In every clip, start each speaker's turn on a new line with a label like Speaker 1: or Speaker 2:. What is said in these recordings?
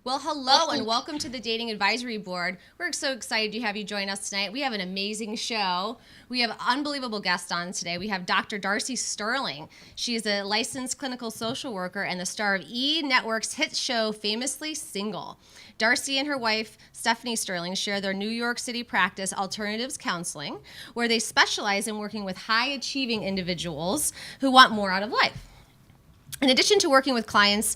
Speaker 1: Well, hello and welcome to the Dating Advisory Board. We're so excited to have you join us tonight. We have an amazing show. We have unbelievable guests on today. We have Dr. Darcy Sterling. She is a licensed clinical social worker and the star of E! Network's hit show Famously Single. Darcy and her wife, Stephanie Sterling, share their New York City practice, Alternatives Counseling, where they specialize in working with high-achieving individuals who want more out of life. In addition to working with clients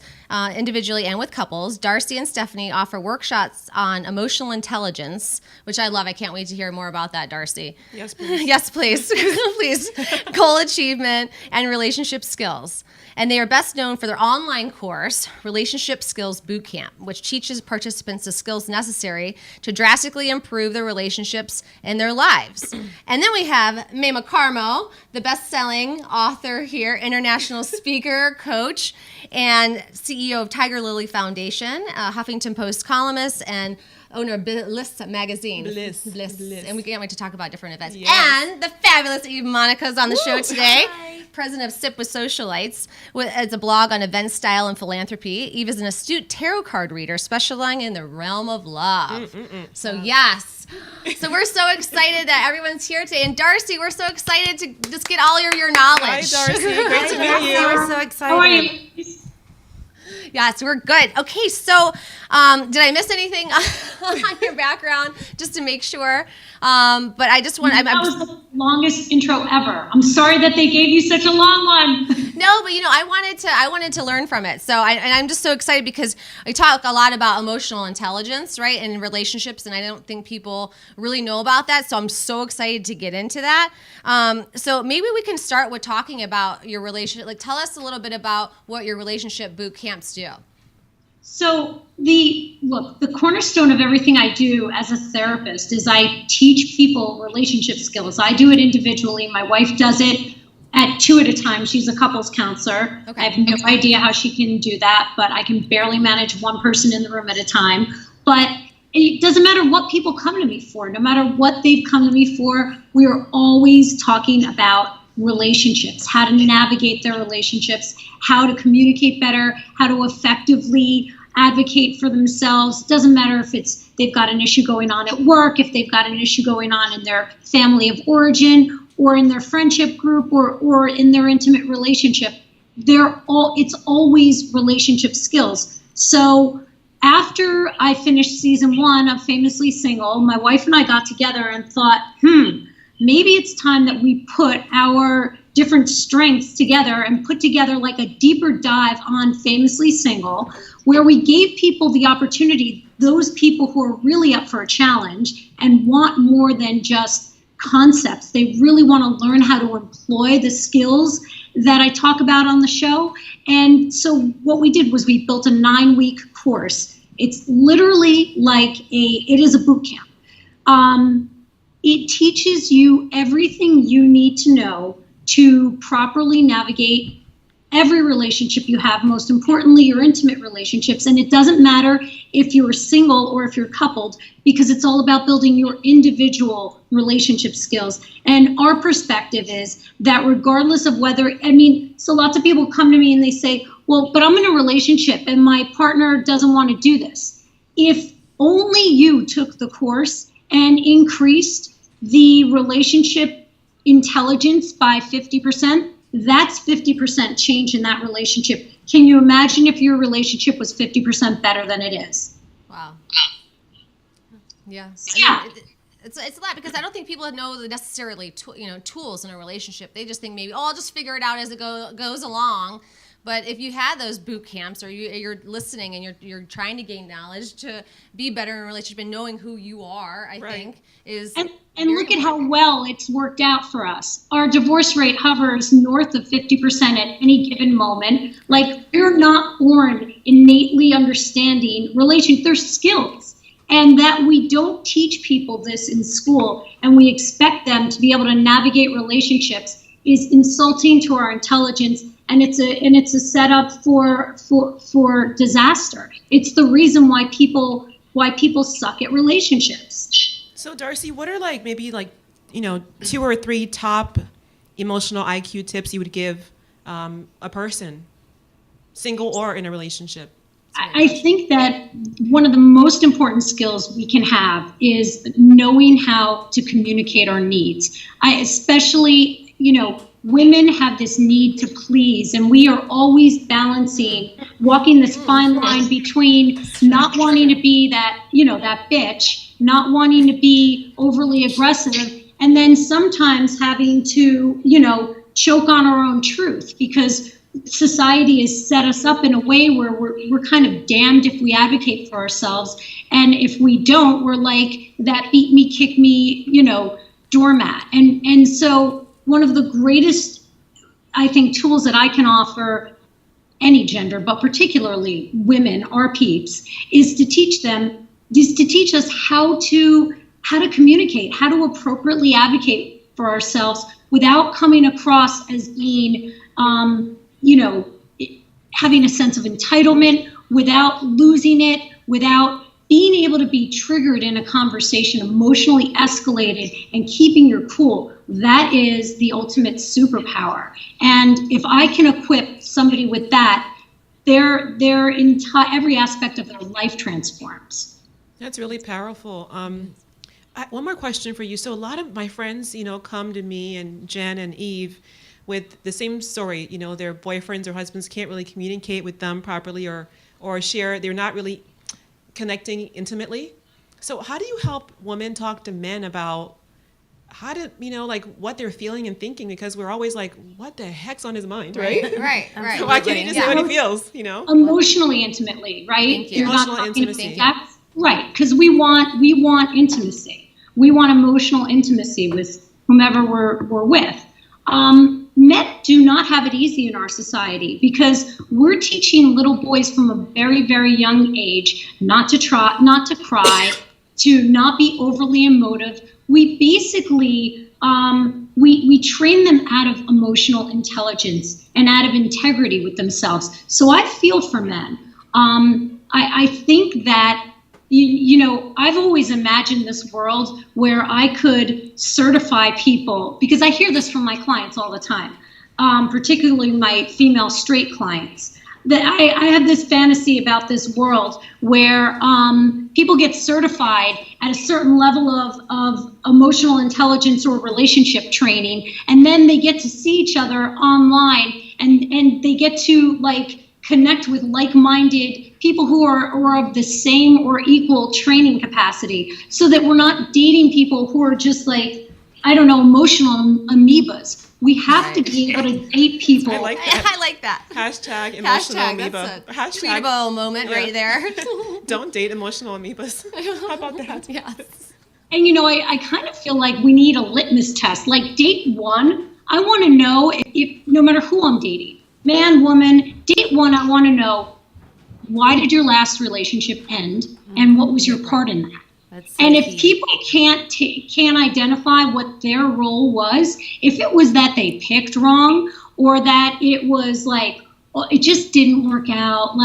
Speaker 1: individually and with couples, Darcy and Stephanie offer workshops on emotional intelligence, which I love. I can't wait to hear more about that, Darcy.
Speaker 2: Yes, please.
Speaker 1: Yes, please. Please. Goal achievement and relationship skills. And they are best known for their online course, Relationship Skills Bootcamp, which teaches participants the skills necessary to drastically improve their relationships and their lives. And then we have Mema Carmo, the best-selling author here, international speaker, coach, and CEO of Tiger Lily Foundation, Huffington Post columnist, and owner of Bliss magazine.
Speaker 2: Bliss.
Speaker 1: And we can't wait to talk about different events.
Speaker 2: Yes.
Speaker 1: And the fabulous Eve Monica's on the show today.
Speaker 2: Hi.
Speaker 1: President of Sip with Socialites. It's a blog on event style and philanthropy. Eve is an astute tarot card reader specializing in the realm of love. So yes. So we're so excited that everyone's here today. And Darcy, we're so excited to just get all your knowledge.
Speaker 2: Hi, Darcy. Great to meet you.
Speaker 3: We're so excited.
Speaker 4: How are you?
Speaker 1: Yes, we're good. Okay, so did I miss anything on your background? Just to make sure. But I just want.
Speaker 4: That was the longest intro ever. I'm sorry that they gave you such a long one.
Speaker 1: No, but I wanted to learn from it. So I'm just so excited because I talk a lot about emotional intelligence, right, in relationships, and I don't think people really know about that. So I'm so excited to get into that. So maybe we can start with talking about your relationship. Like, tell us a little bit about what your relationship boot camps do.
Speaker 4: So the cornerstone of everything I do as a therapist is I teach people relationship skills. I do it individually. My wife does it at 2 at a time. She's a couples counselor.
Speaker 1: Okay.
Speaker 4: I have no idea how she can do that, but I can barely manage one person in the room at a time. But it doesn't matter what people come to me for. No matter what they've come to me for, we are always talking about relationships, how to navigate their relationships, how to communicate better, how to effectively advocate for themselves. Doesn't matter if they've got an issue going on at work, if they've got an issue going on in their family of origin, or in their friendship group, or in their intimate relationship. It's always relationship skills. So after I finished season 1 of Famously Single, my wife and I got together and thought, maybe it's time that we put our different strengths together and put together like a deeper dive on Famously Single, where we gave people the opportunity, those people who are really up for a challenge and want more than just concepts. They really want to learn how to employ the skills that I talk about on the show. And so what we did was we built a 9-week course. It's literally it is a boot camp. It teaches you everything you need to know to properly navigate every relationship you have, most importantly, your intimate relationships. And it doesn't matter if you're single or if you're coupled, because it's all about building your individual relationship skills. And our perspective is that regardless of so lots of people come to me and they say, well, but I'm in a relationship and my partner doesn't want to do this. If only you took the course and increased the relationship intelligence by 50%, that's 50% change in that relationship. Can you imagine if your relationship was 50% better than it is?
Speaker 1: Wow. Yeah.
Speaker 4: Yeah.
Speaker 1: It's a lot because I don't think people know the necessarily tools in a relationship. They just think maybe, I'll just figure it out as it goes along. But if you had those boot camps, or you're listening and you're trying to gain knowledge to be better in a relationship and knowing who you are, I think is.
Speaker 4: And look at how well it's worked out for us. Our divorce rate hovers north of 50% at any given moment. Like, we're not born innately understanding relations. They're skills. And that we don't teach people this in school, and we expect them to be able to navigate relationships, is insulting to our intelligence, and it's a setup for disaster. It's the reason why people suck at relationships.
Speaker 2: So Darcy, what are maybe 2 or 3 top emotional IQ tips you would give a person, single or in a relationship?
Speaker 4: I think that one of the most important skills we can have is knowing how to communicate our needs. Especially, women have this need to please, and we are always walking this fine line between not wanting to be that bitch, not wanting to be overly aggressive, and then sometimes having to, choke on our own truth, because society has set us up in a way where we're kind of damned if we advocate for ourselves, and if we don't, we're like that beat me, kick me, doormat. And so one of the greatest, I think, tools that I can offer any gender, but particularly women, our peeps, is to teach us how to communicate, how to appropriately advocate for ourselves without coming across as being, having a sense of entitlement, without losing it, without being able to be triggered in a conversation, emotionally escalated, and keeping your cool. That is the ultimate superpower. And if I can equip somebody with that, every aspect of their life transforms.
Speaker 2: That's really powerful. One more question for you. So a lot of my friends, come to me and Jen and Eve with the same story. Their boyfriends or husbands can't really communicate with them properly or share. They're not really connecting intimately. So how do you help women talk to men about how to, what they're feeling and thinking? Because we're always like, what the heck's on his mind, right?
Speaker 1: Right.
Speaker 2: So why can't he just say what he feels,
Speaker 4: Emotionally intimately, right?
Speaker 1: Thank you.
Speaker 2: Emotional intimacy.
Speaker 4: That's right, because we want intimacy. We want emotional intimacy with whomever we're with. Men do not have it easy in our society, because we're teaching little boys from a very, very young age not to cry, to not be overly emotive. We basically we train them out of emotional intelligence and out of integrity with themselves. So I feel for men. I think that I've always imagined this world where I could certify people, because I hear this from my clients all the time, particularly my female straight clients, that I have this fantasy about this world where people get certified at a certain level of emotional intelligence or relationship training, and then they get to see each other online, and they get to connect with like-minded people who are of the same or equal training capacity, so that we're not dating people who are just emotional amoebas. We have to be able to date people.
Speaker 2: I like that.
Speaker 1: I like that.
Speaker 2: Hashtag emotional amoeba.
Speaker 1: That's a tweetable moment right there.
Speaker 2: Don't date emotional amoebas. How about that?
Speaker 1: Yes.
Speaker 4: And I kind of feel like we need a litmus test. Like date one, I want to know if no matter who I'm dating, man, woman, date one, I want to know, why did your last relationship end, and what was your part in that? And if people can't identify what their role was, if it was that they picked wrong, or that it was it just didn't work out,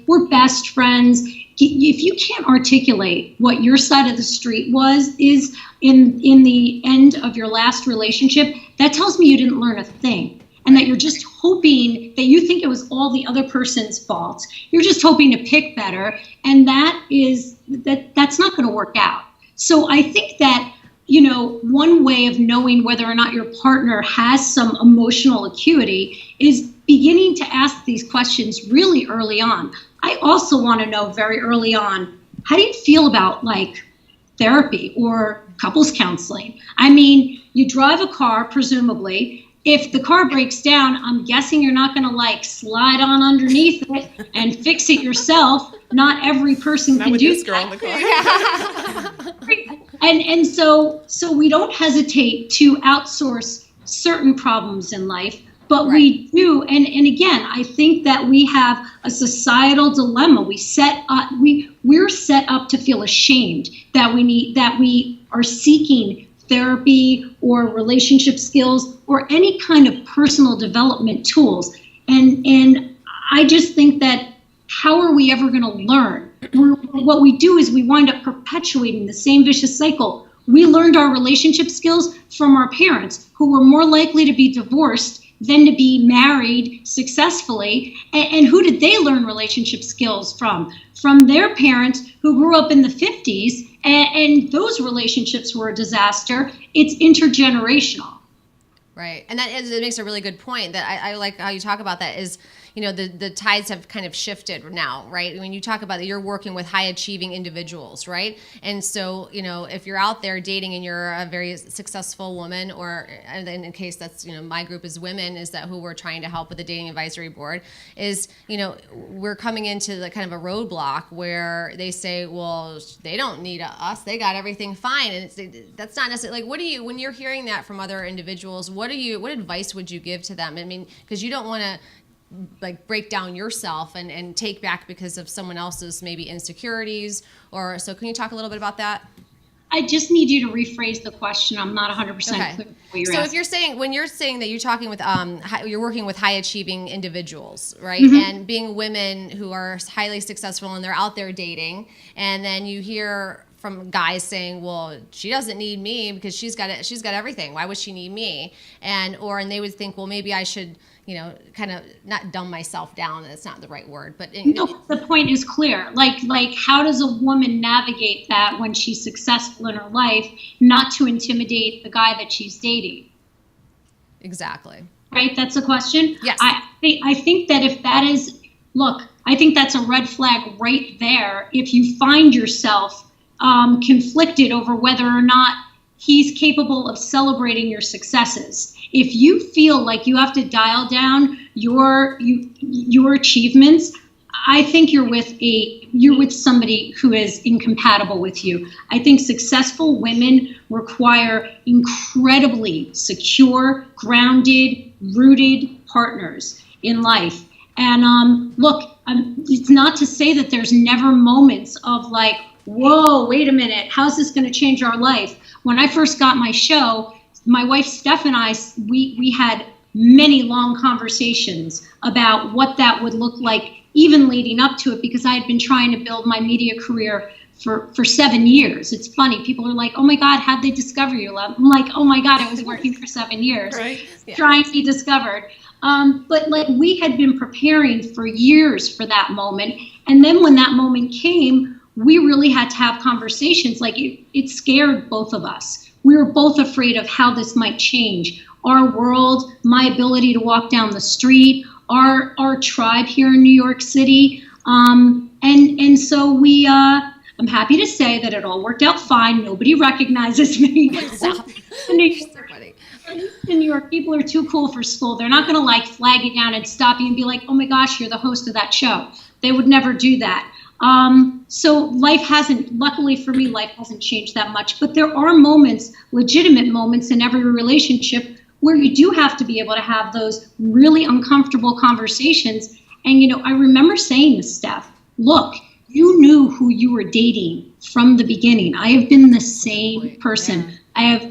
Speaker 4: we're best friends. If you can't articulate what your side of the street is in the end of your last relationship, that tells me you didn't learn a thing. And that you're just hoping, that you think it was all the other person's fault. You're just hoping to pick better, and that's not going to work out. So I think that, one way of knowing whether or not your partner has some emotional acuity is beginning to ask these questions really early on. I also want to know very early on, how do you feel about therapy or couples counseling? I mean, you drive a car, presumably. If the car breaks down, I'm guessing you're not going to slide on underneath it and fix it yourself. Not every person can do
Speaker 2: this girl in the car.
Speaker 4: And so we don't hesitate to outsource certain problems in life, but we do. And again, I think that we have a societal dilemma. We're set up to feel ashamed that we are seeking therapy or relationship skills or any kind of personal development tools. And I just think that, how are we ever going to learn? What we do is we wind up perpetuating the same vicious cycle. We learned our relationship skills from our parents, who were more likely to be divorced then to be married successfully. And who did they learn relationship skills from? From their parents who grew up in the 50s, and those relationships were a disaster. It's intergenerational.
Speaker 1: Right. And it makes a really good point that I like how you talk about that is, the tides have kind of shifted now, right? When you talk about that, you're working with high achieving individuals, right? And so, if you're out there dating and you're a very successful woman, or in case that's, my group is women, is that who we're trying to help with the dating advisory board is, we're coming into the kind of a roadblock where they say, well, they don't need us. They got everything fine. And that's not necessarily like, when you're hearing that from other individuals, what advice would you give to them? I mean, because you don't want to like break down yourself and take back because of someone else's maybe insecurities so can you talk a little bit about that?
Speaker 4: I just need you to rephrase the question. I'm not 100% clear what you're asking.
Speaker 1: When you're saying that you're talking with you're working with high achieving individuals, right?
Speaker 4: Mm-hmm.
Speaker 1: And being women who are highly successful and they're out there dating, and then you hear from guys saying, well, she doesn't need me because she's got everything. Why would she need me? And they would think, well, maybe I should, kind of not dumb myself down. That's not the right word, but
Speaker 4: no, the point is clear. Like how does a woman navigate that when she's successful in her life, not to intimidate the guy that she's dating?
Speaker 1: Exactly.
Speaker 4: Right. That's the question.
Speaker 1: Yes.
Speaker 4: I think that if that is, look, I think that's a red flag right there. If you find yourself conflicted over whether or not he's capable of celebrating your successes. If you feel like you have to dial down your achievements, I think you're with somebody who is incompatible with you. I think successful women require incredibly secure, grounded, rooted partners in life. And look, it's not to say that there's never moments of like, whoa, wait a minute, how's this going to change our life? When I first got my show, my wife Steph and I, we had many long conversations about what that would look like, even leading up to it, because I had been trying to build my media career for 7 years. It's funny, people are like, oh my God, how'd they discover you? I'm like, oh my God, I was working for 7 years,
Speaker 2: Right.
Speaker 4: trying to be discovered. But like we had been preparing for years for that moment. And then when that moment came, we really had to have conversations. Like it scared both of us. We were both afraid of how this might change our world, my ability to walk down the street, our tribe here in New York City. And so we, I'm happy to say that it all worked out fine. Nobody recognizes me. In New York, people are too cool for school. They're not going to like flag you down and stop you and be like, oh my gosh, you're the host of that show. They would never do that. So luckily for me, life hasn't changed that much, but there are moments, legitimate moments in every relationship where you do have to be able to have those really uncomfortable conversations. And, I remember saying to Steph, look, you knew who you were dating from the beginning. I have been the same person. Yeah.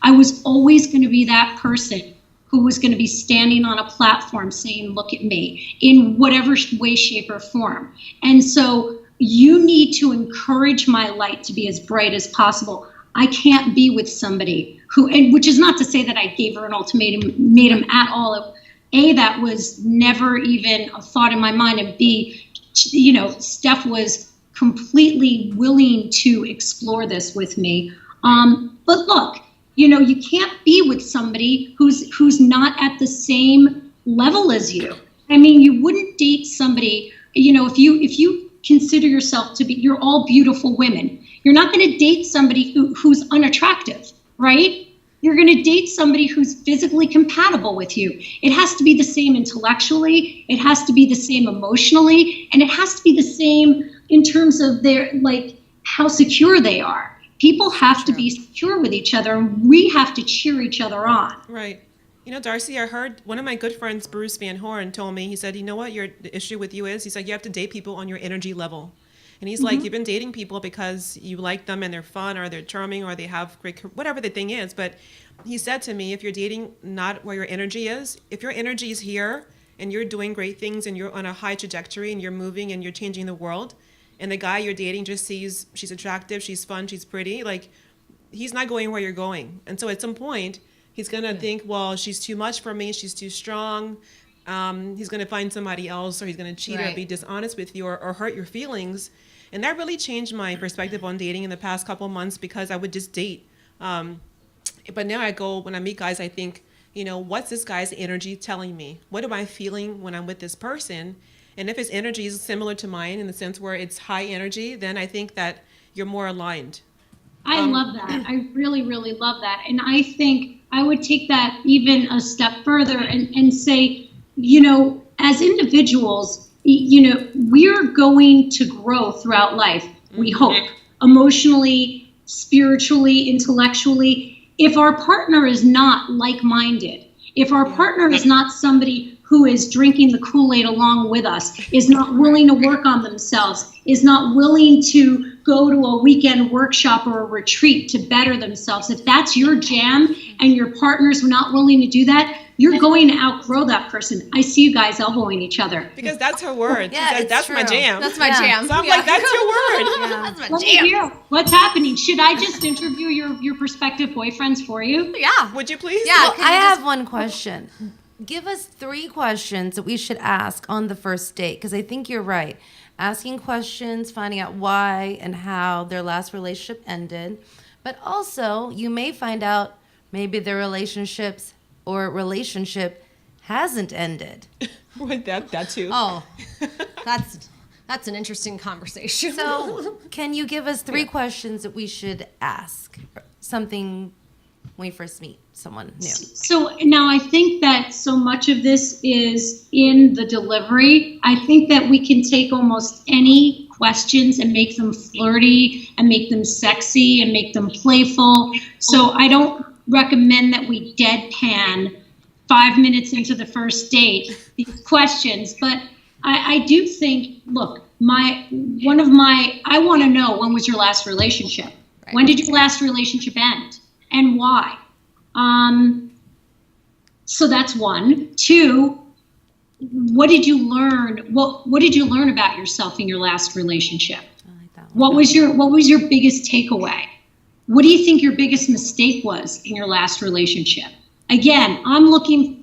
Speaker 4: I was always going to be that person who was going to be standing on a platform saying, look at me, in whatever way, shape, or form. And so you need to encourage my light to be as bright as possible. I can't be with somebody which is not to say that I gave her an ultimatum at all. A, that was never even a thought in my mind. And B, Steph was completely willing to explore this with me. But look, you can't be with somebody who's not at the same level as you. I mean, you wouldn't date somebody, if you consider yourself to be, you're all beautiful women. You're not going to date somebody who's unattractive, right? You're going to date somebody who's physically compatible with you. It has to be the same intellectually. It has to be the same emotionally. And it has to be the same in terms of their, how secure they are. People have to be secure with each other, and we have to cheer each other on.
Speaker 2: Right. Darcy, I heard one of my good friends, Bruce Van Horn, told me, he said, you know what the issue with you is? He's like, you have to date people on your energy level. And he's like, you've been dating people because you like them and they're fun or they're charming or they have great, whatever the thing is. But he said to me, if you're dating not where your energy is, if your energy is here and you're doing great things and you're on a high trajectory and you're moving and you're changing the world, and the guy you're dating just sees she's attractive, she's fun, she's pretty, he's not going where you're going. And so at some point, He's going to think, well, she's too much for me. She's too strong. He's going to find somebody else, or he's going to cheat or be dishonest with you, or hurt your feelings. And that really changed my perspective on dating in the past couple of months, because I would just date. But now when I meet guys, I think, what's this guy's energy telling me? What am I feeling when I'm with this person? And if his energy is similar to mine in the sense where it's high energy, then I think that you're more aligned.
Speaker 4: I love that. I really, really love that. And I think I would take that even a step further and say, as individuals, we're going to grow throughout life, we hope, emotionally, spiritually, intellectually. If our partner is not like-minded, if our partner is not somebody who is drinking the Kool-Aid along with us, is not willing to work on themselves, is not willing to go to a weekend workshop or a retreat to better themselves, if that's your jam and your partner's not willing to do that, you're going to outgrow that person. I see you guys elbowing each other.
Speaker 2: Because that's her word.
Speaker 3: Yeah,
Speaker 2: that's
Speaker 3: true.
Speaker 2: my jam.
Speaker 1: That's my jam.
Speaker 2: So I'm like, that's your word.
Speaker 1: That's my
Speaker 4: Let me
Speaker 1: jam.
Speaker 4: hear what's happening. Should I just interview your prospective boyfriends for you?
Speaker 1: Yeah.
Speaker 2: Would you please?
Speaker 1: Yeah.
Speaker 3: Well,
Speaker 1: can
Speaker 3: I
Speaker 1: you just-
Speaker 3: have one question. Give us 3 questions that we should ask on the first date, because I think you're right. Asking questions, finding out why and how their last relationship ended. But also, you may find out maybe their relationship hasn't ended.
Speaker 2: With that too.
Speaker 1: Oh, that's an interesting conversation.
Speaker 3: So, can you give us 3 questions that we should ask? Something when we first meet someone new.
Speaker 4: So now I think that so much of this is in the delivery. I think that we can take almost any questions and make them flirty and make them sexy and make them playful. So I don't recommend that we deadpan 5 minutes into the first date these questions, but I do think, look, I want to know, when was your last relationship? Right. When did your last relationship end? And why? So that's 1. 2, what did you learn? What did you learn about yourself in your last relationship?
Speaker 3: I like that one.
Speaker 4: What was your biggest takeaway? What do you think your biggest mistake was in your last relationship? Again, I'm looking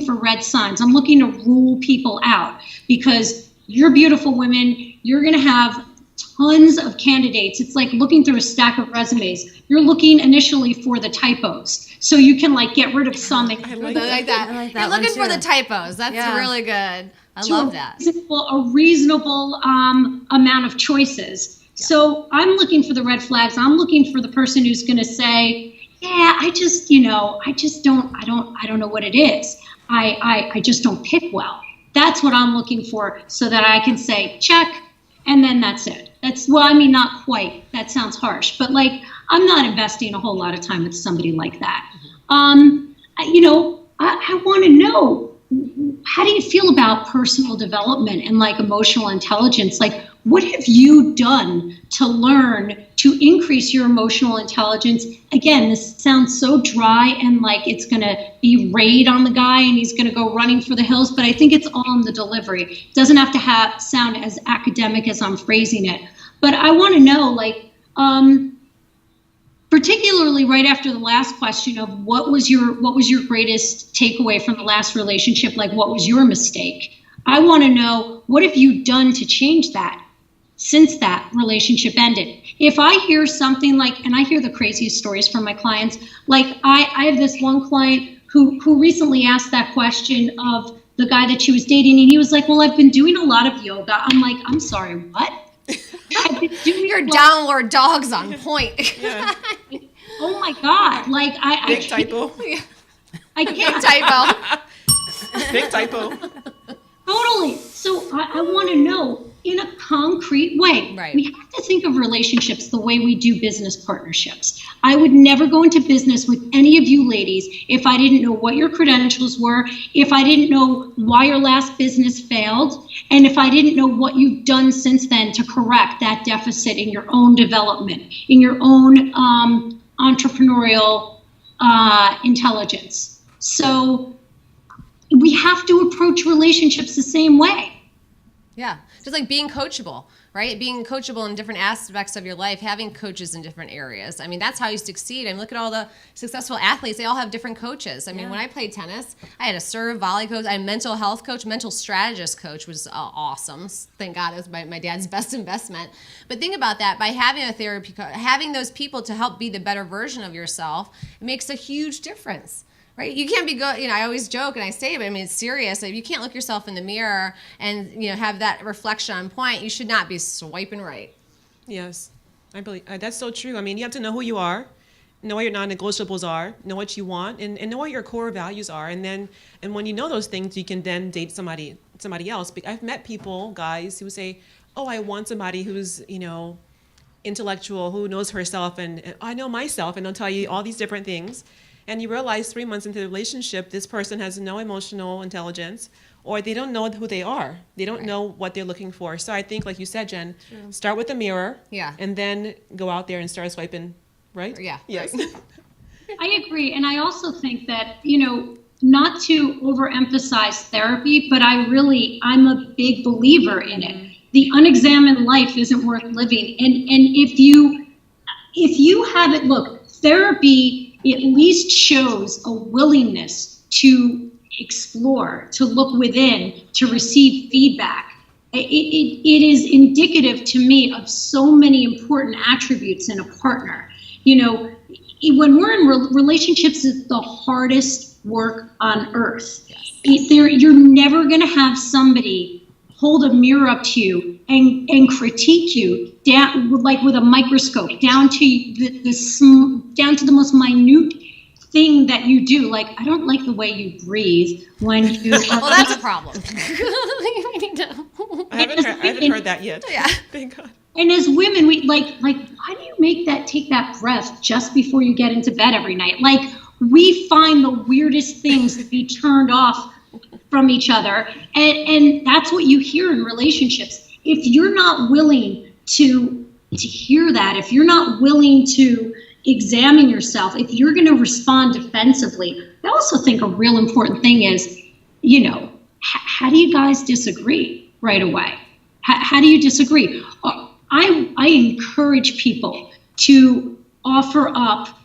Speaker 4: for red signs. I'm looking to rule people out, because you're beautiful women. You're going to have tons of candidates. It's like looking through a stack of resumes. You're looking initially for the typos, so you can get rid of some.
Speaker 1: I like that.
Speaker 3: I like that
Speaker 1: You're
Speaker 3: one
Speaker 1: looking for
Speaker 3: too.
Speaker 1: the typos. That's really good. I love that.
Speaker 4: A reasonable amount of choices. Yeah. So I'm looking for the red flags. I'm looking for the person who's going to say, yeah, I don't know what it is. I just don't pick well. That's what I'm looking for, so that I can say check, and then that's it. Not quite. That sounds harsh, but I'm not investing a whole lot of time with somebody like that. I want to know, how do you feel about personal development and emotional intelligence? What have you done to learn to increase your emotional intelligence? Again, this sounds so dry and it's going to be raid on the guy and he's going to go running for the hills, but I think it's all in the delivery. It doesn't have to sound as academic as I'm phrasing it. But I want to know, particularly right after the last question of what was your greatest takeaway from the last relationship? What was your mistake? I want to know, what have you done to change that since that relationship ended? If I hear something and I hear the craziest stories from my clients, I have this one client who recently asked that question of the guy that she was dating, and he was like, well, I've been doing a lot of yoga. I'm like, I'm sorry, what? I've been doing
Speaker 1: Your downward dog's on point.
Speaker 2: Yeah.
Speaker 4: Oh my God.
Speaker 2: Big typo.
Speaker 4: I
Speaker 1: Big
Speaker 4: can't.
Speaker 1: typo.
Speaker 2: Big typo.
Speaker 4: Totally. So I want to know in a concrete way.
Speaker 1: Right.
Speaker 4: We have to think of relationships the way we do business partnerships. I would never go into business with any of you ladies if I didn't know what your credentials were, if I didn't know why your last business failed, and if I didn't know what you've done since then to correct that deficit in your own development, in your own entrepreneurial intelligence. So we have to approach relationships the same way.
Speaker 1: Yeah. Just like being coachable, right? Being coachable in different aspects of your life, having coaches in different areas. I mean, that's how you succeed. I mean, look at all the successful athletes. They all have different coaches. I mean, when I played tennis, I had a serve, volley coach, I had a mental health coach, mental strategist coach was awesome. Thank God it was my dad's best investment. But think about that. By having a therapy, having those people to help be the better version of yourself, it makes a huge difference. Right? You can't be good. I always joke and I say it, but I mean, it's serious. If you can't look yourself in the mirror and, have that reflection on point, you should not be swiping right.
Speaker 2: Yes, I believe that's so true. I mean, you have to know who you are, know what your non-negotiables are, know what you want, and know what your core values are. And when you know those things, you can then date somebody else. But I've met people, guys, who say, oh, I want somebody who's, intellectual, who knows herself, and I know myself, and they'll tell you all these different things. And you realize 3 months into the relationship, this person has no emotional intelligence, or they don't know who they are. They don't know what they're looking for. So I think, like you said, Jen, start with the mirror, and then go out there and start swiping, right?
Speaker 1: Yeah.
Speaker 2: Yes.
Speaker 4: I agree. And I also think that, not to overemphasize therapy, but I'm a big believer in it. The unexamined life isn't worth living. And if you have it, look, therapy at least shows a willingness to explore, to look within, to receive feedback. It is indicative to me of so many important attributes in a partner. When we're in relationships, it's the hardest work on earth. You're never going to have somebody hold a mirror up to you and critique you down, like with a microscope, down to the most minute thing that you do. Like, I don't like the way you breathe when you.
Speaker 1: Well, that's a problem.
Speaker 2: I haven't heard that yet.
Speaker 1: Yeah.
Speaker 2: Thank God.
Speaker 4: And as women, we like, why do you take that breath just before you get into bed every night? Like, we find the weirdest things to be turned off from each other. And that's what you hear in relationships. If you're not willing to hear that, if you're not willing to examine yourself, if you're going to respond defensively, I also think a real important thing is, how do you guys disagree right away? How do you disagree? I encourage people to offer up,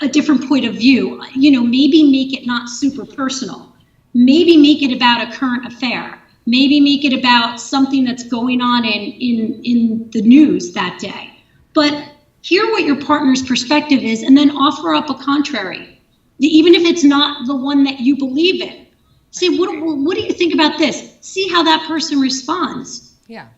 Speaker 4: a different point of view. Maybe make it not super personal. Maybe make it about a current affair. Maybe make it about something that's going on in the news that day. But hear what your partner's perspective is, and then offer up a contrary, even if it's not the one that you believe in. Say, what do you think about this? See how that person responds.
Speaker 1: Yeah.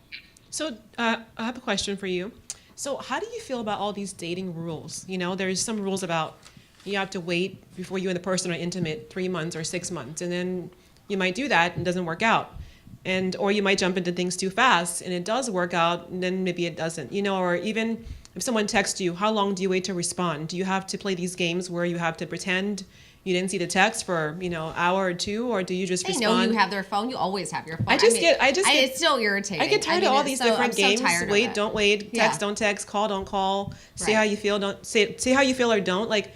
Speaker 2: So I have a question for you. So how do you feel about all these dating rules? There's some rules about you have to wait before you and the person are intimate 3 months or 6 months, and then you might do that and it doesn't work out. Or you might jump into things too fast and it does work out, and then maybe it doesn't. Or even if someone texts you, how long do you wait to respond? Do you have to play these games where you have to pretend you didn't see the text for, hour or two, or do you just respond?
Speaker 1: They know you have their phone. You always have your phone. It's so irritating.
Speaker 2: I get tired of all these different games.
Speaker 1: So
Speaker 2: wait, don't wait. Text, don't text. Call, don't call. Say how you feel. Don't say how you feel or don't. Like,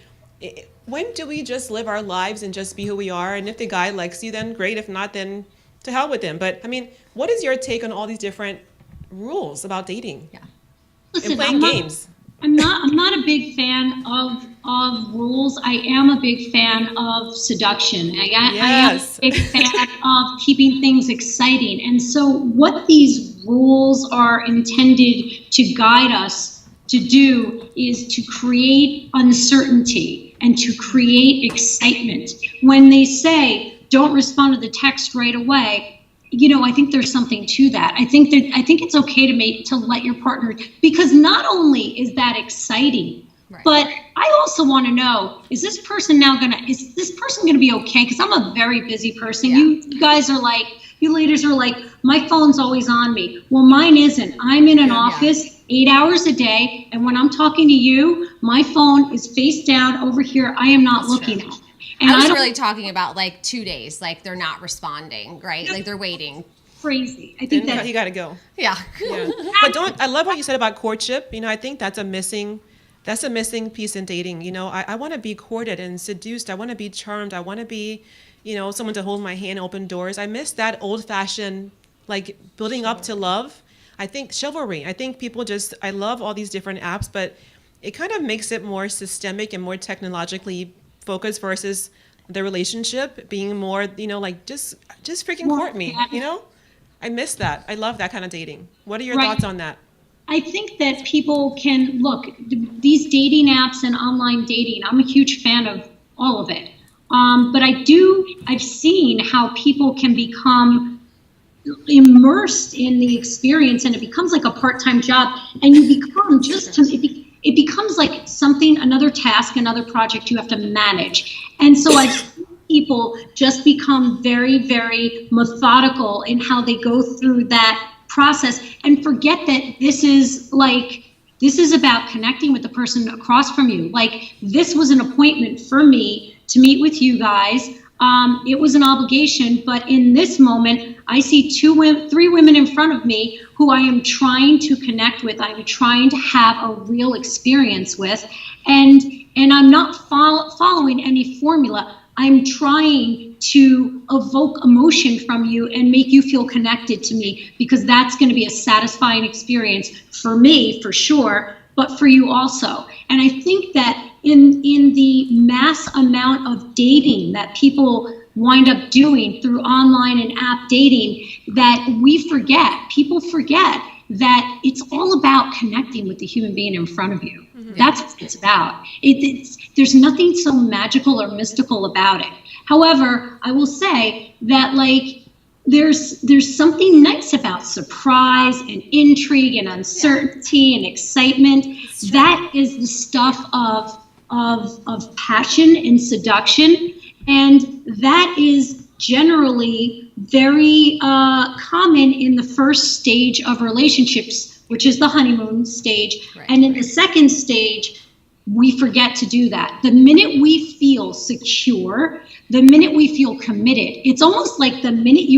Speaker 2: when do we just live our lives and just be who we are? And if the guy likes you, then great. If not, then to hell with him. But I mean, what is your take on all these different rules about dating?
Speaker 1: Yeah.
Speaker 4: Listen,
Speaker 2: and playing games?
Speaker 4: I'm not a big fan of rules. I am a big fan of seduction. I am a big fan of keeping things exciting. And so what these rules are intended to guide us to do is to create uncertainty and to create excitement. When they say, don't respond to the text right away, I think there's something to that. I think it's okay to let your partner, because not only is that exciting, but I also want to know, is this person gonna be okay? Because I'm a very busy person. Yeah. You ladies are like, my phone's always on me. Well, mine isn't. I'm in an office 8 hours a day, and when I'm talking to you, my phone is face down over here. I am not looking at it. And
Speaker 1: I was really talking about like 2 days, like they're not responding, right? Like they're waiting.
Speaker 4: Crazy. I think
Speaker 2: that you got to go.
Speaker 1: Yeah.
Speaker 2: But I love what you said about courtship. I think that's a missing piece in dating. I want to be courted and seduced. I want to be charmed. I want to be, someone to hold my hand, open doors. I miss that old fashioned like building up to love. I think chivalry. I think people I love all these different apps, but it kind of makes it more systemic and more technologically focused versus the relationship being more, like just freaking court me, I miss that. I love that kind of dating. What are your thoughts on that?
Speaker 4: I think that people can look, these dating apps and online dating, I'm a huge fan of all of it. But I've seen how people can become immersed in the experience, and it becomes like a part-time job, and you become it becomes like another task, another project you have to manage. And so I've seen people just become very, very methodical in how they go through that process and forget that this is about connecting with the person across from you. Like, this was an appointment for me to meet with you guys. It was an obligation, but in this moment, I see three women in front of me who I am trying to connect with. I'm trying to have a real experience with, and I'm not following any formula. I'm trying to evoke emotion from you and make you feel connected to me, because that's going to be a satisfying experience for me, for sure, but for you also. And I think that in the mass amount of dating that people wind up doing through online and app dating, that people forget that it's all about connecting with the human being in front of you. Mm-hmm. That's what it's about. There's nothing so magical or mystical about it. However, I will say that there's something nice about surprise and intrigue and uncertainty and excitement. That is the stuff of passion and seduction, and that is generally very common in the first stage of relationships, which is the honeymoon stage. Right. And in the second stage, we forget to do that. The minute we feel secure, the minute we feel committed, it's almost like the minute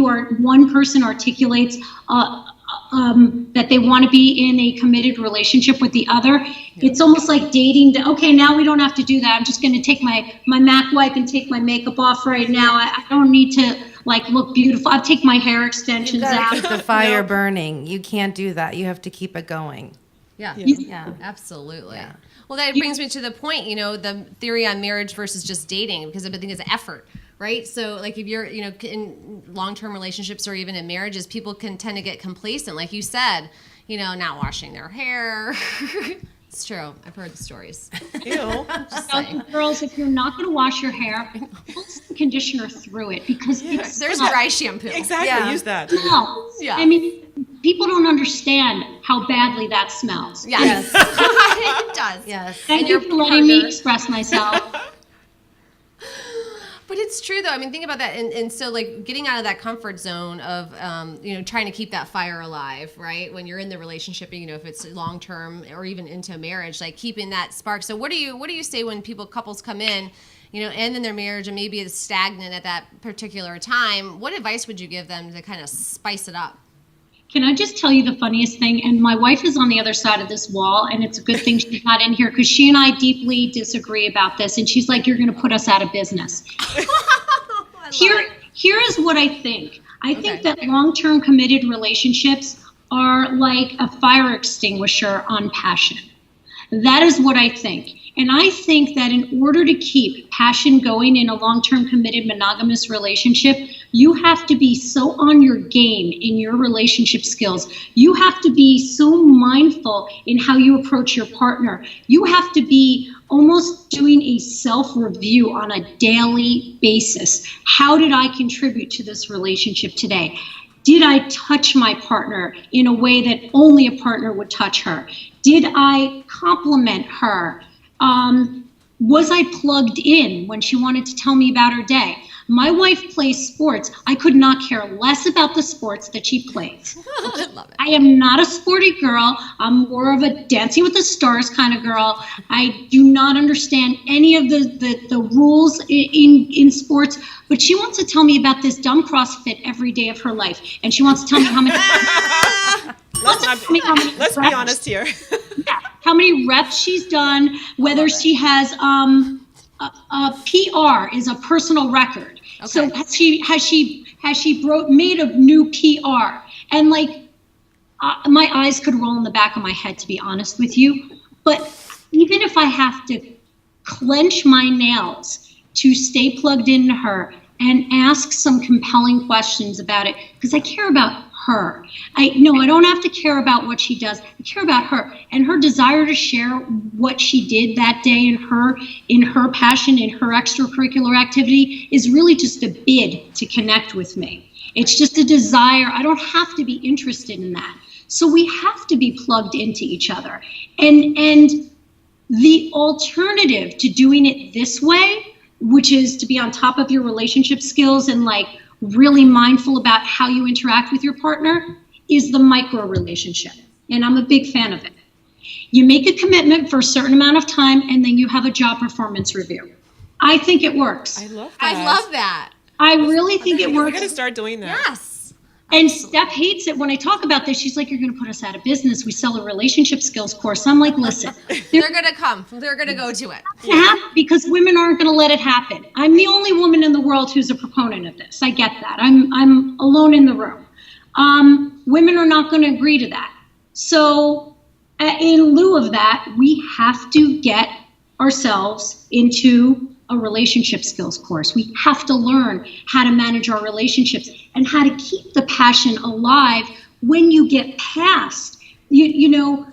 Speaker 4: one person articulates that they want to be in a committed relationship with the other, it's almost like dating. Okay, now we don't have to do that. I'm just going to take my Mac wipe and take my makeup off right now. I don't need to look beautiful. I'll take my hair extensions out.
Speaker 3: Keep the fire burning. You can't do that. You have to keep it going.
Speaker 1: Yeah.
Speaker 3: Yeah.
Speaker 1: Absolutely. Yeah. Well, that brings me to the point, the theory on marriage versus just dating, because I think it's effort, right? So if you're, in long-term relationships or even in marriages, people can tend to get complacent. Like you said, not washing their hair. It's true. I've heard the stories.
Speaker 2: Ew.
Speaker 4: Girls, if you're not going to wash your hair, put some conditioner through it, because
Speaker 1: there's dry shampoo.
Speaker 2: Exactly.
Speaker 3: Yeah.
Speaker 2: Use that.
Speaker 4: No.
Speaker 1: Yeah.
Speaker 4: I mean, people don't understand how badly that smells.
Speaker 1: Yes. It does.
Speaker 3: Yes.
Speaker 4: Thank you for letting me express myself.
Speaker 1: But it's true, though. I mean, think about that. And so, getting out of that comfort zone of, trying to keep that fire alive, right? When you're in the relationship, if it's long-term or even into marriage, keeping that spark. So what do you say when couples come in, end in their marriage and maybe it's stagnant at that particular time? What advice would you give them to kind of spice it up?
Speaker 4: Can I just tell you the funniest thing? And my wife is on the other side of this wall, and it's a good thing she's not in here, because she and I deeply disagree about this. And she's like, "You're going to put us out of business." Here is what I think. I think that long-term committed relationships are like a fire extinguisher on passion. That is what I think. And I think that in order to keep passion going in a long-term committed monogamous relationship, you have to be so on your game in your relationship skills. You have to be so mindful in how you approach your partner. You have to be almost doing a self-review on a daily basis. How did I contribute to this relationship today? Did I touch my partner in a way that only a partner would touch her? Did I compliment her? Was I plugged in when she wanted to tell me about her day? My wife plays sports. I could not care less about the sports that she plays.
Speaker 1: I love it.
Speaker 4: I am not a sporty girl. I'm more of a Dancing with the Stars kind of girl. I do not understand any of the rules in sports, but she wants to tell me about this dumb CrossFit every day of her life. And she wants to tell me how many...
Speaker 2: Let's be honest here.
Speaker 4: How many reps she's done, whether she has a PR is a personal record. Okay. So has she made a new PR? And like, my eyes could roll in the back of my head, to be honest with you. But even if I have to clench my nails to stay plugged into her and ask some compelling questions about it, because I care about her. I don't have to care about what she does. I care about her and her desire to share what she did that day in her passion, in her extracurricular activity is really just a bid to connect with me. It's just a desire. I don't have to be interested in that. So we have to be plugged into each other. And the alternative to doing it this way, which is to be on top of your relationship skills and like really mindful about how you interact with your partner, is the micro relationship. And I'm a big fan of it. You make a commitment for a certain amount of time and then you have a job performance review. I think it works.
Speaker 2: I love that.
Speaker 1: I love that.
Speaker 4: I really think it
Speaker 2: We
Speaker 4: works.
Speaker 2: got to start doing that.
Speaker 1: Yes.
Speaker 4: And Steph hates it when I talk about this. She's like, you're going to put us out of business. We sell a relationship skills course. I'm like, listen,
Speaker 1: They're going to come. They're going to go to it.
Speaker 4: because women aren't going to let it happen. I'm the only woman in the world who's a proponent of this. I get that. I'm alone in the room. Women are not going to agree to that. So in lieu of that, we have to get ourselves into a relationship skills course. We have to learn how to manage our relationships and how to keep the passion alive when you get past, the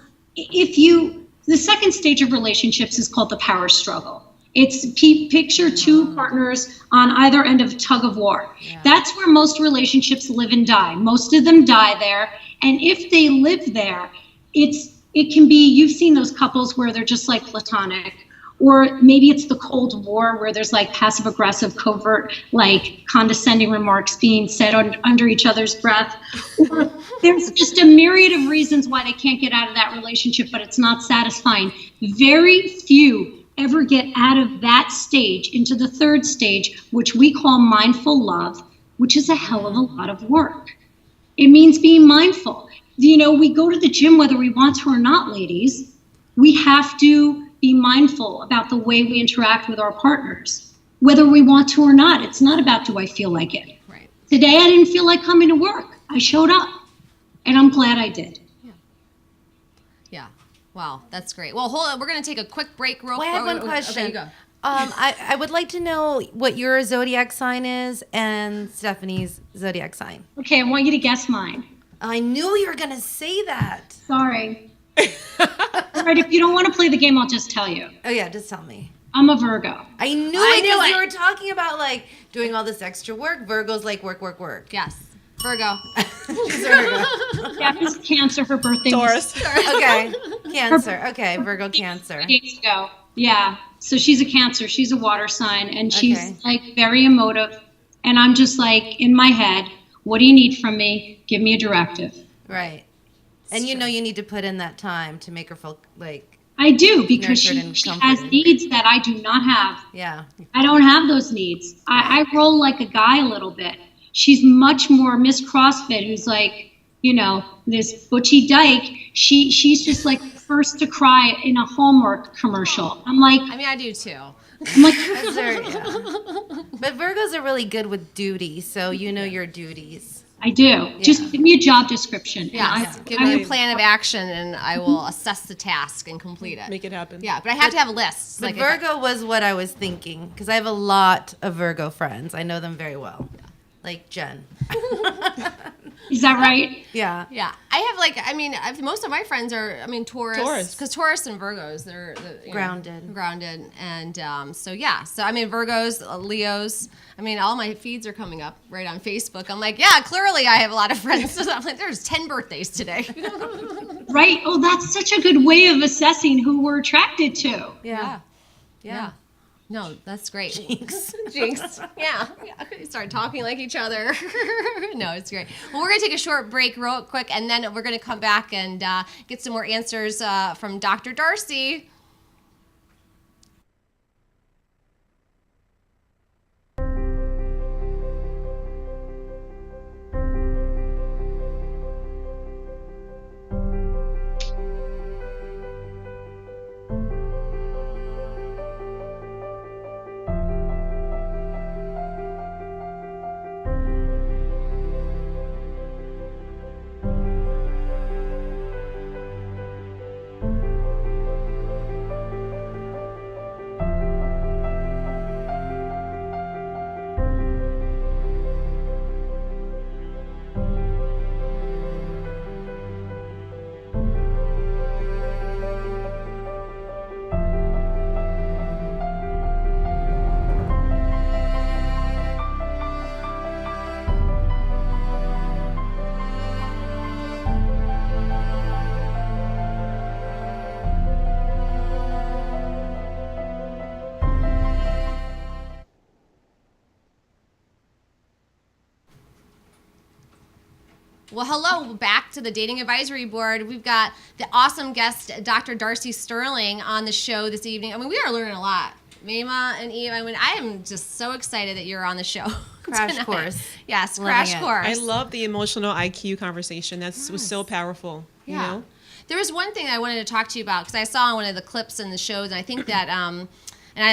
Speaker 4: second stage of relationships is called the power struggle. It's picture two partners on either end of a tug of war. Yeah. That's where most relationships live and die. Most of them die there. And if they live there, it can be, you've seen those couples where they're just like platonic. Or maybe it's the Cold War where there's like passive aggressive, covert, like condescending remarks being said under each other's breath. Or there's just a myriad of reasons why they can't get out of that relationship, but it's not satisfying. Very few ever get out of that stage into the third stage, which we call mindful love, which is a hell of a lot of work. It means being mindful. We go to the gym whether we want to or not, ladies. We have to be mindful about the way we interact with our partners, whether we want to or not. It's not about do I feel like it.
Speaker 1: Right.
Speaker 4: Today I didn't feel like coming to work. I showed up, and I'm glad I did.
Speaker 1: Yeah. Wow, that's great. Well, hold on. We're going to take a quick break.
Speaker 3: I have one question.
Speaker 1: Okay, you go.
Speaker 3: I would like to know what your zodiac sign is and Stephanie's zodiac sign.
Speaker 4: Okay, I want you to guess mine.
Speaker 3: I knew you were going to say that.
Speaker 4: Sorry. All right, if you don't want to play the game, I'll just tell you.
Speaker 3: Oh, yeah, just tell me.
Speaker 4: I'm a Virgo.
Speaker 3: I knew it because you were talking about, like, doing all this extra work. Virgo's like work, work, work.
Speaker 1: Yes. Virgo.
Speaker 3: She's a Virgo.
Speaker 4: Yeah, it's Cancer. Her birthday
Speaker 2: Taurus.
Speaker 3: Okay. Cancer. Okay, Virgo, Cancer.
Speaker 4: 3 days ago. Yeah. So she's a Cancer. She's a water sign, and she's
Speaker 3: Okay.
Speaker 4: like very emotive. And I'm just like in my head, what do you need from me? Give me a directive.
Speaker 3: Right. And you know you need to put in that time to make her feel like,
Speaker 4: I do, because
Speaker 3: Nurtured and
Speaker 4: she has
Speaker 3: comforted.
Speaker 4: needs that I do not have.
Speaker 3: yeah.
Speaker 4: I don't have those needs. I roll like a guy a little bit. She's much more Miss CrossFit, who's like, this butchy dyke. She's just like first to cry in a Hallmark commercial. I'm like,
Speaker 1: I mean, I do too.
Speaker 3: That's very, yeah. But Virgos are really good with duty, so you know your duties.
Speaker 4: I do. Just give me a job description.
Speaker 1: Yeah. Give me a plan of action and I will assess the task and complete it.
Speaker 2: Make it happen.
Speaker 1: Yeah, but I have to have a list.
Speaker 3: But Virgo was what I was thinking, because I have a lot of Virgo friends. I know them very well. Like Jen.
Speaker 4: Is that right?
Speaker 3: Yeah.
Speaker 1: Yeah, I have most of my friends are, Taurus. Because Taurus and Virgos, they're
Speaker 3: Grounded.
Speaker 1: Grounded. And Virgos, Leos. All my feeds are coming up right on Facebook. I'm like, yeah, clearly I have a lot of friends. So I'm like, there's 10 birthdays today.
Speaker 4: Right. Oh, that's such a good way of assessing who we're attracted to.
Speaker 1: Yeah. No, that's great. Jinx. Yeah. Start talking like each other. No, it's great. Well, we're going to take a short break real quick, and then we're going to come back and get some more answers from Dr. Darcy. Well, hello, back to the Dating Advisory Board. We've got the awesome guest, Dr. Darcy Sterling, on the show this evening. I mean, we are learning a lot. Mima and Eve, I mean, I am just so excited that you're on the show.
Speaker 3: Crash
Speaker 1: tonight.
Speaker 3: course.
Speaker 1: Yes,
Speaker 3: Loving
Speaker 1: crash
Speaker 3: it.
Speaker 1: course.
Speaker 2: I love the emotional IQ conversation. That was so powerful. You know?
Speaker 1: There was one thing I wanted to talk to you about because I saw one of the clips in the shows, and I think that,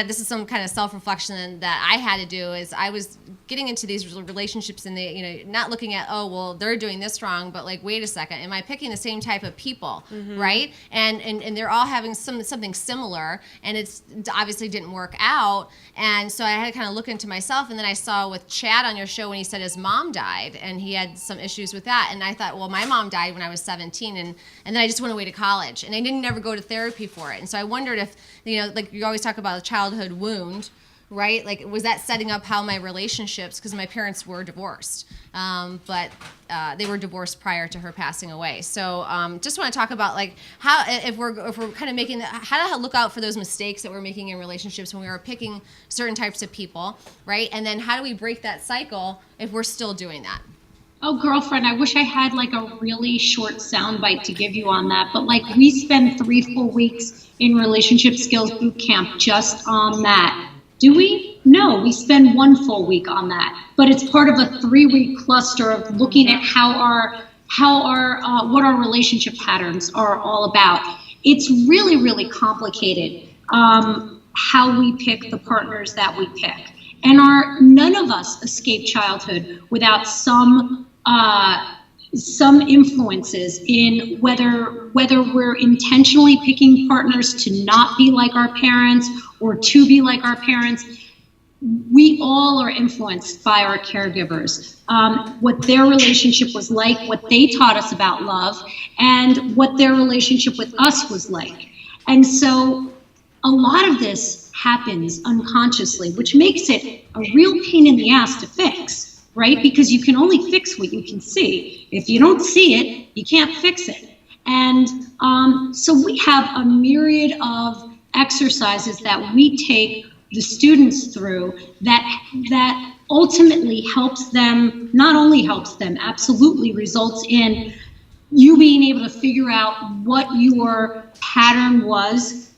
Speaker 1: this is some kind of self-reflection that I had to do, is I was getting into these relationships and not looking at, oh, well, they're doing this wrong, but like, wait a second, am I picking the same type of people, right? And they're all having something similar, and it's obviously didn't work out, and so I had to kind of look into myself, and then I saw with Chad on your show when he said his mom died, and he had some issues with that, and I thought, well, my mom died when I was 17, and then I just went away to college, and I didn't never go to therapy for it, and so I wondered if, like you always talk about a childhood wound, right? Like, was that setting up how my relationships, because my parents were divorced, but they were divorced prior to her passing away. So just want to talk about like how, if we're kind of making, how to look out for those mistakes that we're making in relationships when we are picking certain types of people, right? And then how do we break that cycle if we're still doing that?
Speaker 4: Oh, girlfriend, I wish I had like a really short soundbite to give you on that. But like, we spend 3 full weeks in relationship skills boot camp just on that. Do we? No, we spend 1 full week on that. But it's part of a 3-week cluster of looking at what our relationship patterns are all about. It's really, really complicated how we pick the partners that we pick. And none of us escape childhood without some influences in whether we're intentionally picking partners to not be like our parents or to be like our parents. We all are influenced by our caregivers, what their relationship was like, what they taught us about love, and what their relationship with us was like. And so a lot of this happens unconsciously, which makes it a real pain in the ass to fix, right? Because you can only fix what you can see. If you don't see it, you can't fix it. And so we have a myriad of exercises that we take the students through that ultimately helps them, not only helps them, absolutely results in you being able to figure out what your pattern was,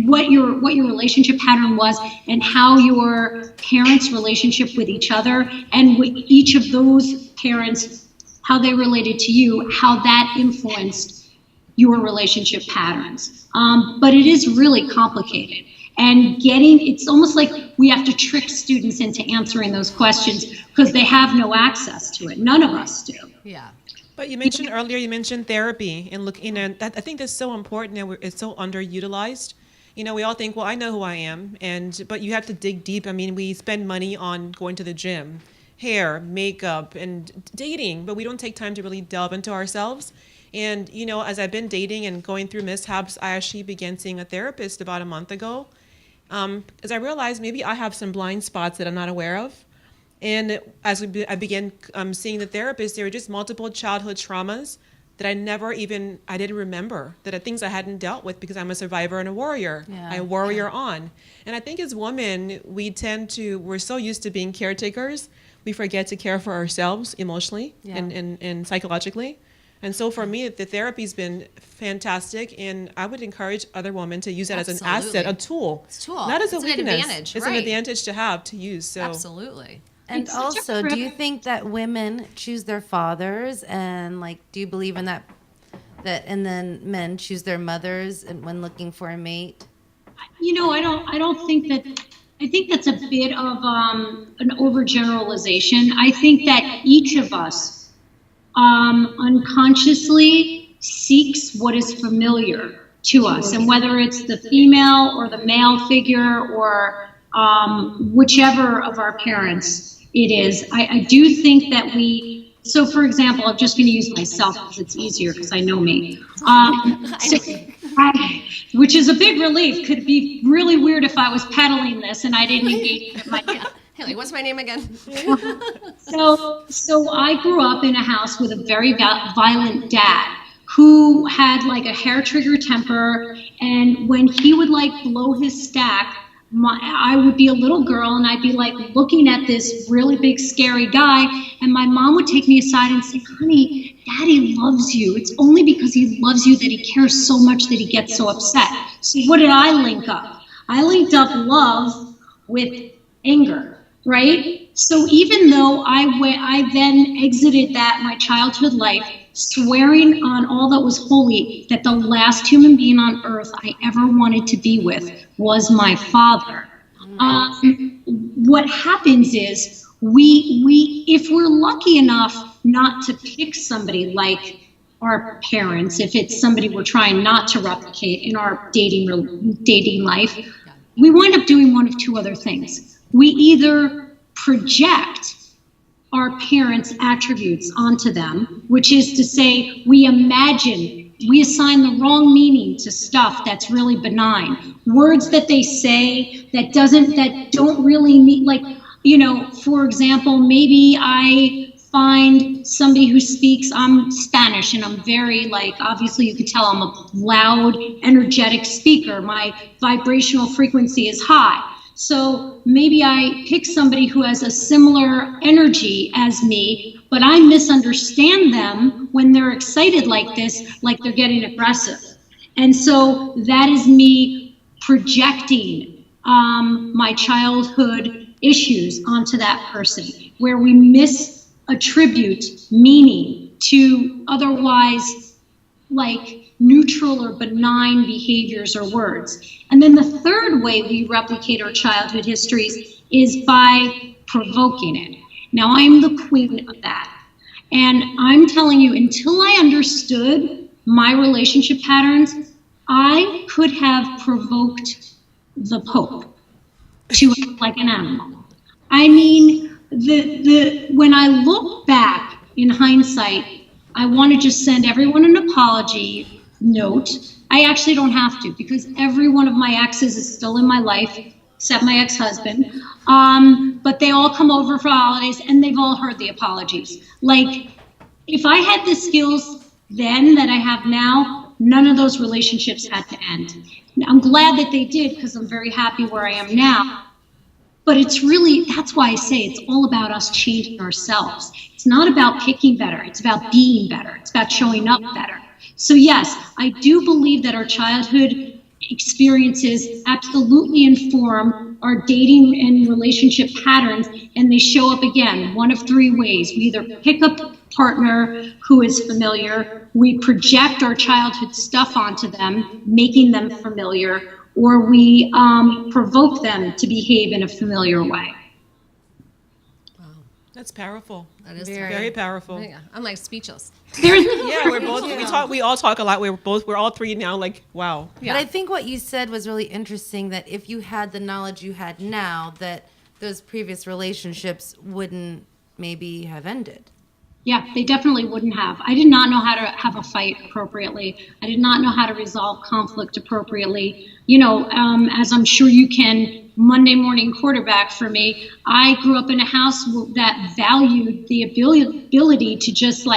Speaker 4: what your relationship pattern was, and how your parents' relationship with each other, and with each of those parents, how they related to you, how that influenced your relationship patterns. But it is really complicated. And it's almost like we have to trick students into answering those questions because they have no access to it. None of us do.
Speaker 1: Yeah.
Speaker 2: But you mentioned therapy and looking at that. I think that's so important and it's so underutilized. We all think, well, I know who I am, but you have to dig deep. I mean, we spend money on going to the gym, hair, makeup, and dating, but we don't take time to really delve into ourselves. And, as I've been dating and going through mishaps, I actually began seeing a therapist about a month ago. As I realized maybe I have some blind spots that I'm not aware of. And as I began seeing the therapist, there were just multiple childhood traumas that I didn't remember, that are things I hadn't dealt with because I'm a survivor and a warrior.
Speaker 3: Yeah.
Speaker 2: I warrior on. And I think as women, we're so used to being caretakers, we forget to care for ourselves emotionally and psychologically. And so for me, the therapy's been fantastic, and I would encourage other women to use that as an asset, a tool.
Speaker 1: It's a tool.
Speaker 2: Not as a
Speaker 1: It's an
Speaker 2: weakness.
Speaker 1: advantage,
Speaker 2: It's
Speaker 1: right.
Speaker 2: an advantage to use. So.
Speaker 1: Absolutely.
Speaker 3: And
Speaker 4: It's such a
Speaker 3: also, do you
Speaker 4: privilege.
Speaker 3: think that women choose their fathers, and do you believe in that and then men choose their mothers and when looking for a mate?
Speaker 4: I don't think that. I think that's a bit of an overgeneralization. I think that each of us unconsciously seeks what is familiar to us, and whether it's the female or the male figure or whichever of our parents it is, I do think that so for example, I'm just going to use myself because it's easier because I know me. Which is a big relief. Could be really weird if I was peddling this and I didn't engage with my kids.
Speaker 1: Haley, what's my name again?
Speaker 4: So I grew up in a house with a very violent dad who had like a hair trigger temper, and when he would blow his stack, I would be a little girl and I'd be looking at this really big scary guy, and my mom would take me aside and say, "Honey, Daddy loves you. It's only because he loves you that he cares so much that he gets so upset. So what did I link up? I linked up love with anger, right? So even though I then exited my childhood life, swearing on all that was holy, that the last human being on earth I ever wanted to be with was my father. What happens is we if we're lucky enough not to pick somebody like our parents, if it's somebody we're trying not to replicate in our dating life, we wind up doing one of two other things. We either project our parents' attributes onto them, which is to say we assign the wrong meaning to stuff that's really benign. Words that they say that don't really mean, like, for example, maybe I find somebody who speaks, I'm Spanish and I'm very, obviously you could tell I'm a loud, energetic speaker. My vibrational frequency is high. So maybe I pick somebody who has a similar energy as me, but I misunderstand them when they're excited like this, like they're getting aggressive. And so that is me projecting my childhood issues onto that person, where we misattribute meaning to otherwise neutral or benign behaviors or words. And then the third way we replicate our childhood histories is by provoking it. Now, I'm the queen of that. And I'm telling you, until I understood my relationship patterns, I could have provoked the Pope to act like an animal. I mean, when I look back in hindsight, I want to just send everyone an apology note. I actually don't have to, because every one of my exes is still in my life, except my ex-husband. But they all come over for holidays and they've all heard the apologies. If I had the skills then that I have now, none of those relationships had to end. I'm glad that they did, because I'm very happy where I am now. But that's why I say it's all about us changing ourselves. It's not about picking better. It's about being better. It's about showing up better. So yes, I do believe that our childhood experiences absolutely inform our dating and relationship patterns, and they show up again one of three ways. We either pick a partner who is familiar, we project our childhood stuff onto them, making them familiar, or we provoke them to behave in a familiar way.
Speaker 2: That's powerful.
Speaker 1: That is
Speaker 2: very powerful.
Speaker 1: Yeah, I'm speechless.
Speaker 2: Yeah, we're both. We all talk a lot. We're all three now. Wow.
Speaker 1: Yeah.
Speaker 3: But I think what you said was really interesting. That if you had the knowledge you had now, that those previous relationships wouldn't maybe have ended.
Speaker 4: Yeah, they definitely wouldn't have. I did not know how to have a fight appropriately. I did not know how to resolve conflict appropriately. As I'm sure you can Monday morning quarterback for me, I grew up in a house that valued the ability to just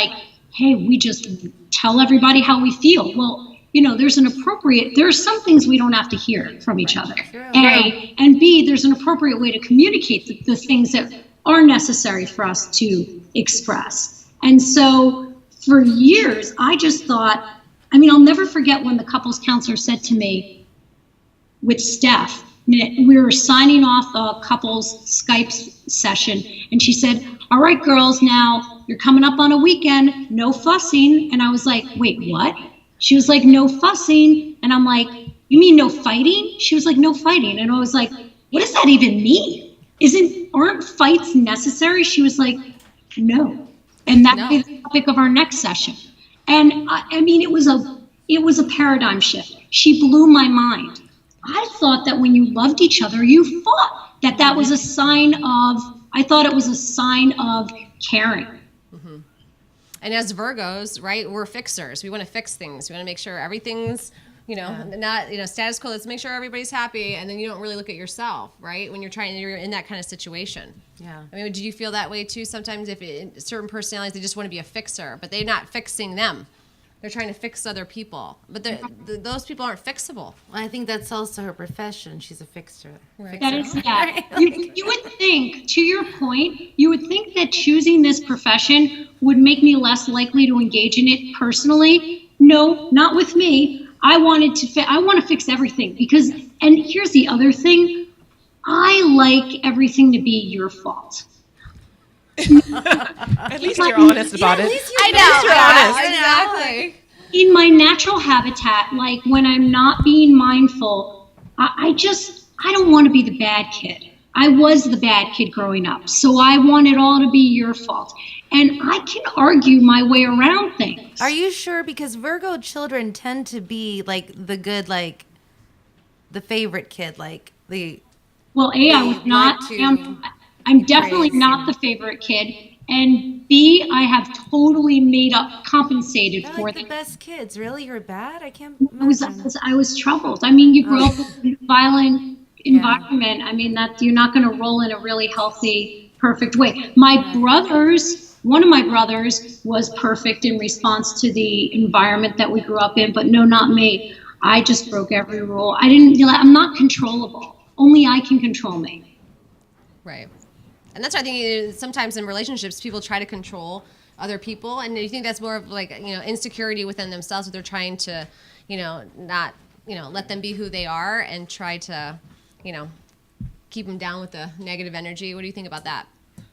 Speaker 4: hey, we just tell everybody how we feel. Well, there are some things we don't have to hear from each other. A, and B, there's an appropriate way to communicate the things that are necessary for us to express. And so for years, I just thought, I'll never forget when the couples counselor said to me with Steph, we were signing off a couples Skype session, and she said, all right, girls, now you're coming up on a weekend, no fussing. And I was like, wait, what? She was like, no fussing. And I'm like, you mean no fighting? She was like, no fighting. And I was like, what does that even mean? Aren't fights necessary? She was like, no. And that would be the topic of our next session. And it was a paradigm shift. She blew my mind. I thought that when you loved each other, you fought. That was a sign of, I thought it was a sign of caring.
Speaker 1: Mm-hmm. And as Virgos, right, we're fixers. We want to fix things. We want to make sure everything's, not, status quo. Let's make sure everybody's happy. And then you don't really look at yourself, right? When you're in that kind of situation.
Speaker 3: Yeah.
Speaker 1: Did you feel that way too? Sometimes certain personalities, they just want to be a fixer, but they're not fixing them. They're trying to fix other people, but those people aren't fixable.
Speaker 3: I think that's also her profession. She's a fixer.
Speaker 1: Right.
Speaker 4: That is, yeah. You would think, to your point, you would think that choosing this profession would make me less likely to engage in it personally. No, not with me. I want to fix everything because, and here's the other thing, I like everything to be your fault.
Speaker 2: At least you're honest about it.
Speaker 1: I know.
Speaker 2: you're honest.
Speaker 1: Exactly.
Speaker 4: In my natural habitat, like when I'm not being mindful, I don't want to be the bad kid. I was the bad kid growing up, so I want it all to be your fault. And I can argue my way around things.
Speaker 3: Are you sure? Because Virgo children tend to be like the good, like the favorite kid, like the.
Speaker 4: Well, A, I was not. I'm definitely not the favorite kid. And B, I have totally made up, compensated
Speaker 3: They're
Speaker 4: for
Speaker 3: like the
Speaker 4: that.
Speaker 3: best kids. Really, you're bad? I can't.
Speaker 4: I was troubled. I mean, you grow up in a violent environment. I mean, that you're not going to roll in a really healthy, perfect way. One of my brothers was perfect in response to the environment that we grew up in, but no, not me. I just broke every rule. I'm not controllable. Only I can control me.
Speaker 1: Right. And that's why I think sometimes in relationships, people try to control other people. And you think that's more of like, insecurity within themselves. That they're trying to, not, let them be who they are and try to, keep them down with the negative energy. What do you think about that?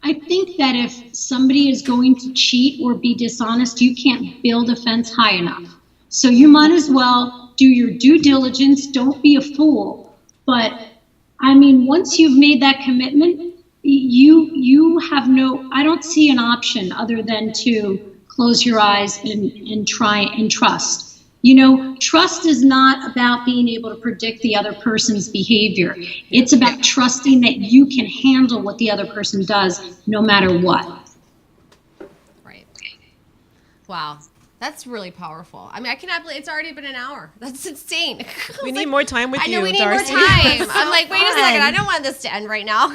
Speaker 4: I think that if somebody is going to cheat or be dishonest, you can't build a fence high enough. So you might as well do your due diligence. Don't be a fool. But I mean, once you've made that commitment, you have I don't see an option other than to close your eyes and try and trust. Trust is not about being able to predict the other person's behavior. It's about trusting that you can handle what the other person does no matter what.
Speaker 1: Right. Wow. That's really powerful. I mean, I cannot believe it's already been an hour. That's insane.
Speaker 2: We need more time with you,
Speaker 1: I know we need
Speaker 2: Darcy.
Speaker 1: more time. I'm like, wait a second. I don't want this to end right now.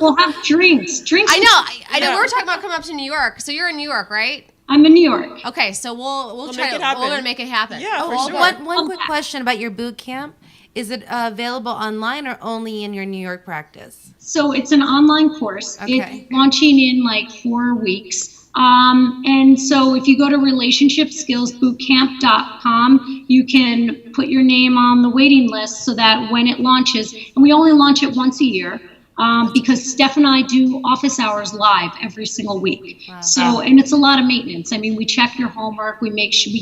Speaker 4: We'll have drinks.
Speaker 1: I know. We were talking about coming up to New York. So you're in New York, right?
Speaker 4: I'm in New York.
Speaker 1: Okay, so we'll try
Speaker 2: make it
Speaker 1: to
Speaker 2: happen.
Speaker 1: we're gonna make it happen.
Speaker 2: Yeah, for
Speaker 3: Oh,
Speaker 2: sure.
Speaker 3: one quick question about your boot camp. Is it available online or only in your New York practice?
Speaker 4: So it's an online course.
Speaker 3: Okay.
Speaker 4: It's launching in like 4 weeks. And so if you go to relationshipskillsbootcamp.com, you can put your name on the waiting list so that when it launches, and we only launch it once a year, because Steph and I do office hours live every single week.
Speaker 3: Wow.
Speaker 4: So, and it's a lot of maintenance. I mean, we check your homework, we make sure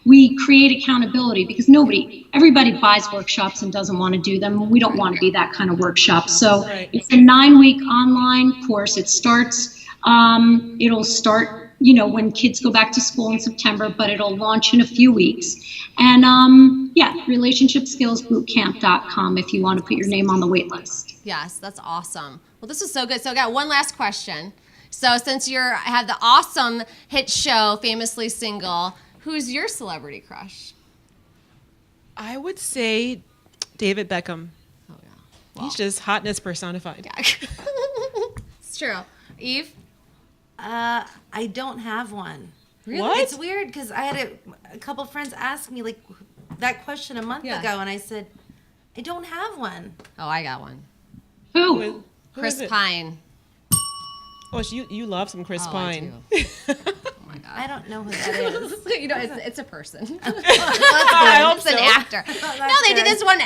Speaker 4: we create accountability because everybody buys workshops and doesn't want to do them. We don't want to be that kind of workshop. So It's a 9-week online course. It'll start, when kids go back to school in September, but it'll launch in a few weeks. And relationshipskillsbootcamp.com if you want to put your name on the wait list.
Speaker 1: Yes, that's awesome. Well, this is so good. So I got one last question. So since have the awesome hit show, Famously Single, who's your celebrity crush?
Speaker 2: I would say David Beckham.
Speaker 1: Oh yeah. Well,
Speaker 2: He's just hotness personified.
Speaker 1: yeah. It's true. Eve?
Speaker 3: I don't have one.
Speaker 1: Really?
Speaker 2: What?
Speaker 3: It's weird because I had a couple friends ask me like that question a month
Speaker 1: Yeah.
Speaker 3: ago, and I said, I don't have one.
Speaker 1: Oh, I got one.
Speaker 4: Who?
Speaker 2: Who
Speaker 1: Chris
Speaker 2: is it?
Speaker 1: Pine.
Speaker 2: Oh, you love some Chris
Speaker 1: Oh, I
Speaker 2: Pine.
Speaker 1: do. Oh my God.
Speaker 3: I don't know who that is.
Speaker 1: It's a person.
Speaker 2: I hope
Speaker 1: It's an
Speaker 2: so.
Speaker 1: actor. No, they did
Speaker 3: good.
Speaker 1: this one.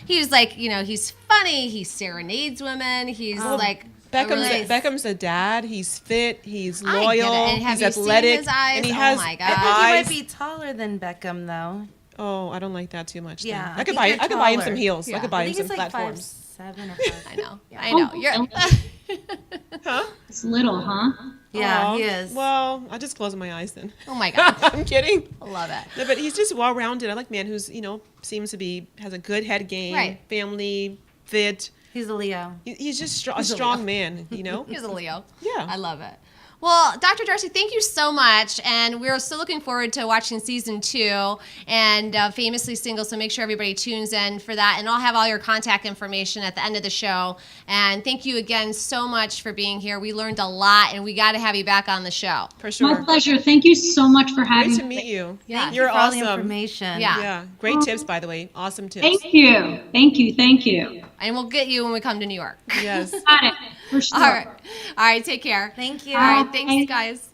Speaker 1: He was like, he's funny. He serenades women. He's like
Speaker 2: Beckham's a dad. He's fit. He's
Speaker 1: I get it.
Speaker 2: loyal.
Speaker 1: And have
Speaker 2: he's
Speaker 1: you
Speaker 2: athletic.
Speaker 1: seen his eyes?
Speaker 2: And he
Speaker 1: Oh
Speaker 2: has
Speaker 1: my God.
Speaker 3: I think he
Speaker 2: eyes.
Speaker 3: might be taller than Beckham though.
Speaker 2: Oh, I don't like that too much. then.
Speaker 3: Yeah,
Speaker 2: I
Speaker 3: I
Speaker 2: could
Speaker 3: think
Speaker 2: buy
Speaker 3: you're
Speaker 2: him some
Speaker 3: taller.
Speaker 2: heels.
Speaker 1: Yeah.
Speaker 2: I could
Speaker 3: I
Speaker 2: buy him
Speaker 3: think
Speaker 2: some
Speaker 3: it's like
Speaker 2: platforms.
Speaker 3: 5'7" or 5'.
Speaker 1: I know.
Speaker 3: Yeah.
Speaker 1: I know.
Speaker 4: Oh,
Speaker 1: You're.
Speaker 2: Huh?
Speaker 4: It's little, huh?
Speaker 3: Yeah,
Speaker 2: Aw,
Speaker 3: he is.
Speaker 2: Well, I just close my eyes then.
Speaker 1: Oh my God.
Speaker 2: I'm kidding.
Speaker 1: I love it.
Speaker 2: No, but he's just well-rounded. I like a man who's seems to be has a good head game,
Speaker 1: Right.
Speaker 2: family, fit.
Speaker 3: He's a Leo.
Speaker 2: He's just a strong man.
Speaker 1: He's a Leo.
Speaker 2: Yeah.
Speaker 1: I love it. Well, Dr. Darcy, thank you so much. And we're so looking forward to watching season 2 and Famously Single. So make sure everybody tunes in for that. And I'll have all your contact information at the end of the show. And thank you again so much for being here. We learned a lot, and we got to have you back on the show.
Speaker 2: For sure.
Speaker 4: My pleasure. Thank you so much for having
Speaker 2: Great to
Speaker 4: me.
Speaker 2: meet you.
Speaker 1: Yeah.
Speaker 3: Thank
Speaker 2: You're
Speaker 3: you for all the
Speaker 2: awesome.
Speaker 3: information.
Speaker 1: Yeah.
Speaker 2: Yeah. Great tips, by the way. Awesome tips.
Speaker 4: Thank you. Thank you. Thank you.
Speaker 1: And we'll get you when we come to New York.
Speaker 2: Yes.
Speaker 4: Got it. For sure.
Speaker 1: All right. All right. Take care.
Speaker 3: Thank you.
Speaker 1: All right.
Speaker 4: Bye.
Speaker 1: Thanks, guys.